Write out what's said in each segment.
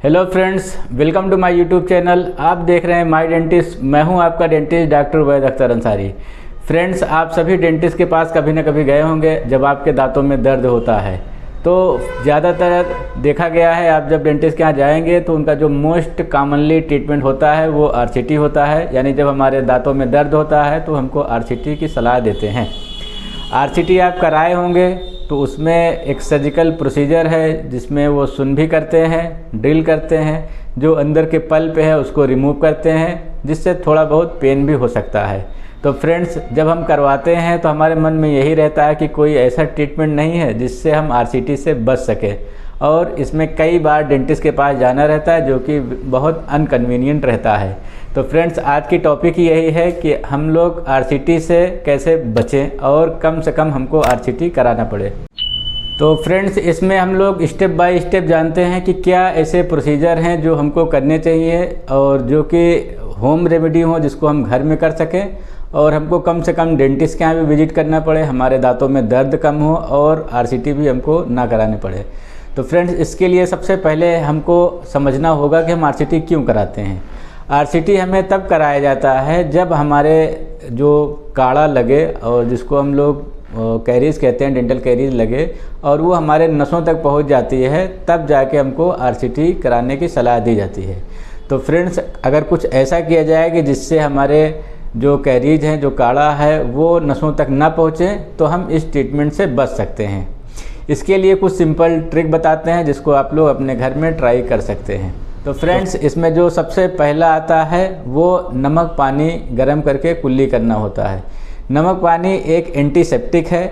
Hello friends, welcome to my YouTube channel. आप देख रहे हैं माय डेंटिस्ट। मैं हूं आपका dentist doctor Vaid Akhtar Ansari. Friends, आप सभी डेंटिस्ट के पास कभी ना कभी गए होंगे जब आपके दांतों में दर्द होता है। तो ज़्यादातर देखा गया है, आप जब डेंटिस्ट के यहाँ जाएंगे तो उनका जो मोस्ट कॉमनली ट्रीटमेंट होता है वो आरसीटी होता है। यानी जब हमारे दांतों में दर्द होता है तो हमको आरसीटी की सलाह देते हैं। आरसीटी आप कराए होंगे तो उसमें एक सर्जिकल प्रोसीजर है जिसमें वो सुन भी करते हैं, ड्रिल करते हैं, जो अंदर के पल्प है उसको रिमूव करते हैं, जिससे थोड़ा बहुत पेन भी हो सकता है। तो फ्रेंड्स, जब हम करवाते हैं तो हमारे मन में यही रहता है कि कोई ऐसा ट्रीटमेंट नहीं है जिससे हम आरसीटी से बच सके, और इसमें कई बार डेंटिस्ट के पास जाना रहता है जो कि बहुत अनकन्वीनियंट रहता है। तो फ्रेंड्स, आज की टॉपिक यही है कि हम लोग आरसीटी से कैसे बचें और कम से कम हमको आरसीटी कराना पड़े। तो फ्रेंड्स, इसमें हम लोग स्टेप बाय स्टेप जानते हैं कि क्या ऐसे प्रोसीजर हैं जो हमको करने चाहिए और जो कि होम रेमेडी हो, जिसको हम घर में कर सकें और हमको कम से कम डेंटिस्ट के यहाँ भी विजिट करना पड़े, हमारे दांतों में दर्द कम हो और आरसीटी भी हमको ना कराने पड़े। तो फ्रेंड्स, इसके लिए सबसे पहले हमको समझना होगा कि हम आरसीटी क्यों कराते हैं। आरसीटी हमें तब कराया जाता है जब हमारे जो काड़ा लगे और जिसको हम लोग कैरीज कहते हैं, डेंटल कैरीज लगे, और वो हमारे नसों तक पहुंच जाती है, तब जाके हमको आरसीटी कराने की सलाह दी जाती है। तो फ्रेंड्स, अगर कुछ ऐसा किया जाए कि जिससे हमारे जो कैरीज हैं, जो काड़ा है, वो नसों तक ना पहुँचे, तो हम इस ट्रीटमेंट से बच सकते हैं। इसके लिए कुछ सिंपल ट्रिक बताते हैं जिसको आप लोग अपने घर में ट्राई कर सकते हैं। तो फ्रेंड्स, इसमें जो सबसे पहला आता है वो नमक पानी गर्म करके कुल्ली करना होता है। नमक पानी एक एंटीसेप्टिक है।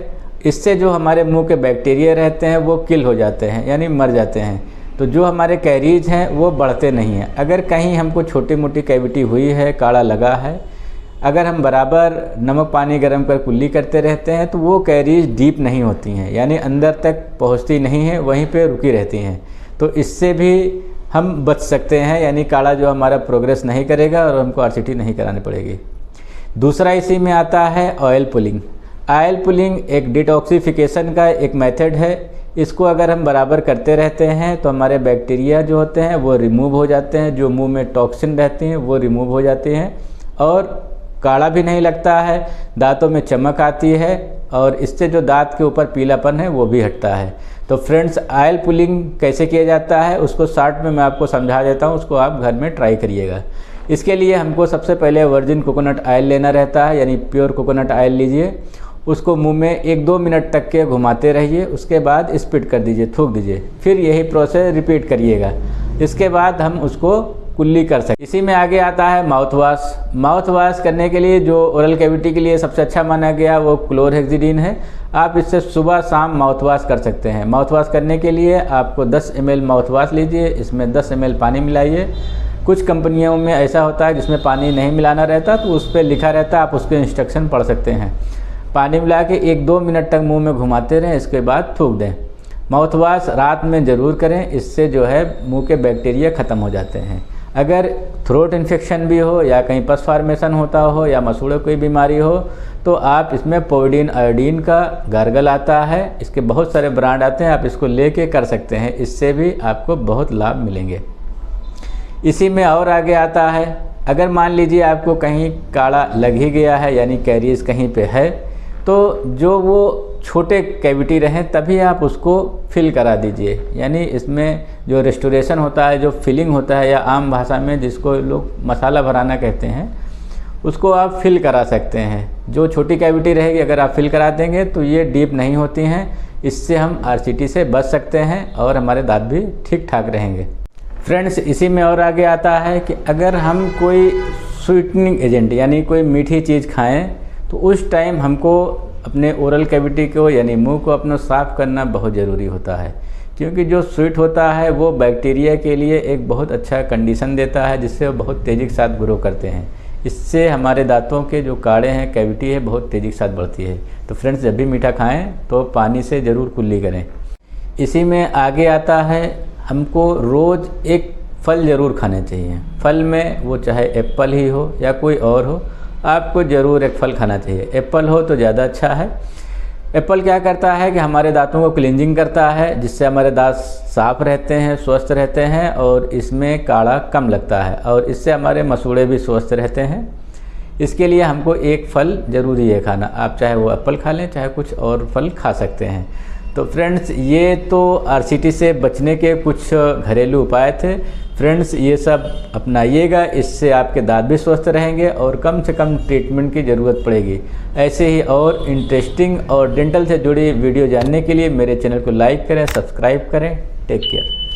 इससे जो हमारे मुंह के बैक्टीरिया रहते हैं वो किल हो जाते हैं, यानी मर जाते हैं। तो जो हमारे कैरीज हैं वो बढ़ते नहीं हैं। अगर कहीं हमको छोटी मोटी कैविटी हुई है, काड़ा लगा है, अगर हम बराबर नमक पानी गर्म कर कुल्ली करते रहते हैं तो वो कैरीज डीप नहीं होती हैं, यानी अंदर तक पहुंचती नहीं है, वहीं पे रुकी रहती हैं। तो इससे भी हम बच सकते हैं, यानी काड़ा जो हमारा प्रोग्रेस नहीं करेगा और हमको आरसीटी नहीं करानी पड़ेगी। दूसरा इसी में आता है ऑयल पुलिंग। ऑयल पुलिंग एक डिटॉक्सिफिकेशन का एक मेथड है। इसको अगर हम बराबर करते रहते हैं तो हमारे बैक्टीरिया जो होते हैं वो रिमूव हो जाते हैं, जो मुंह में टॉक्सिन रहती हैं वो रिमूव हो जाती हैं और काड़ा भी नहीं लगता है, दांतों में चमक आती है और इससे जो दांत के ऊपर पीलापन है वो भी हटता है। तो फ्रेंड्स, ऑयल पुलिंग कैसे किया जाता है उसको शॉर्ट में मैं आपको समझा देता हूँ, उसको आप घर में ट्राई करिएगा। इसके लिए हमको सबसे पहले वर्जिन कोकोनट ऑयल लेना रहता है, यानी प्योर कोकोनट ऑयल लीजिए। उसको मुंह में 1-2 मिनट तक के घुमाते रहिए, उसके बाद स्पिट कर दीजिए, थूक दीजिए। फिर यही प्रोसेस रिपीट करिएगा। इसके बाद हम उसको कुल्ली कर सकते। इसी में आगे आता है माउथ वॉश। माउथ वॉश करने के लिए जो ओरल कैविटी के लिए सबसे अच्छा माना गया वो क्लोरहेक्सिडिन है। आप इससे सुबह शाम माउथ वॉश कर सकते हैं। माउथ वॉश करने के लिए आपको 10 ml माउथ वॉश लीजिए, इसमें 10 ml पानी मिलाइए। कुछ कंपनियों में ऐसा होता है जिसमें पानी नहीं मिलाना रहता, तो उस पर लिखा रहता है, आप उसके इंस्ट्रक्शन पढ़ सकते हैं। पानी मिला के 1-2 मिनट तक मुँह में घुमाते रहें, इसके बाद थूक दें। माउथ वॉश रात में ज़रूर करें, इससे जो है मुँह के बैक्टीरिया ख़त्म हो जाते हैं। अगर थ्रोट इन्फेक्शन भी हो या कहीं पस फॉर्मेशन होता हो या मसूड़े कोई बीमारी हो तो आप इसमें पोविडीन आयोडीन का गार्गल आता है, इसके बहुत सारे ब्रांड आते हैं, आप इसको लेके कर सकते हैं। इससे भी आपको बहुत लाभ मिलेंगे। इसी में और आगे आता है, अगर मान लीजिए आपको कहीं काड़ा लग ही गया है, यानी कैरीज कहीं पे है, तो जो वो छोटे कैविटी रहें तभी आप उसको फिल करा दीजिए। यानी इसमें जो रेस्टोरेशन होता है, जो फिलिंग होता है, या आम भाषा में जिसको लोग मसाला भराना कहते हैं, उसको आप फिल करा सकते हैं। जो छोटी कैविटी रहेगी अगर आप फिल करा देंगे तो ये डीप नहीं होती हैं। इससे हम आरसीटी से बच सकते हैं और हमारे दांत भी ठीक ठाक रहेंगे। फ्रेंड्स, इसी में और आगे आता है कि अगर हम कोई स्वीटनिंग एजेंट यानी कोई मीठी चीज़ खाएँ तो उस टाइम हमको अपने ओरल कैविटी को यानी मुंह को अपना साफ़ करना बहुत ज़रूरी होता है, क्योंकि जो स्वीट होता है वो बैक्टीरिया के लिए एक बहुत अच्छा कंडीशन देता है, जिससे वो बहुत तेज़ी के साथ ग्रो करते हैं। इससे हमारे दांतों के जो काड़े हैं, कैविटी है, बहुत तेज़ी के साथ बढ़ती है। तो फ्रेंड्स, जब भी मीठा खाएं तो पानी से ज़रूर कुल्ली करें। इसी में आगे आता है, हमको रोज़ एक फल ज़रूर खाने चाहिए। फल में वो चाहे एप्पल ही हो या कोई और हो, आपको ज़रूर एक फल खाना चाहिए। एप्पल हो तो ज़्यादा अच्छा है। एप्पल क्या करता है कि हमारे दांतों को क्लींजिंग करता है, जिससे हमारे दांत साफ रहते हैं, स्वस्थ रहते हैं और इसमें काढ़ा कम लगता है और इससे हमारे मसूड़े भी स्वस्थ रहते हैं। इसके लिए हमको एक फल ज़रूरी है खाना, आप चाहे वो एप्पल खा लें चाहे कुछ और फल खा सकते हैं। तो फ्रेंड्स ये तो RCT से बचने के कुछ घरेलू उपाय थे। फ्रेंड्स ये सब अपनाइएगा, इससे आपके दांत भी स्वस्थ रहेंगे और कम से कम ट्रीटमेंट की ज़रूरत पड़ेगी। ऐसे ही और इंटरेस्टिंग और डेंटल से जुड़ी वीडियो जानने के लिए मेरे चैनल को लाइक करें, सब्सक्राइब करें। Take care.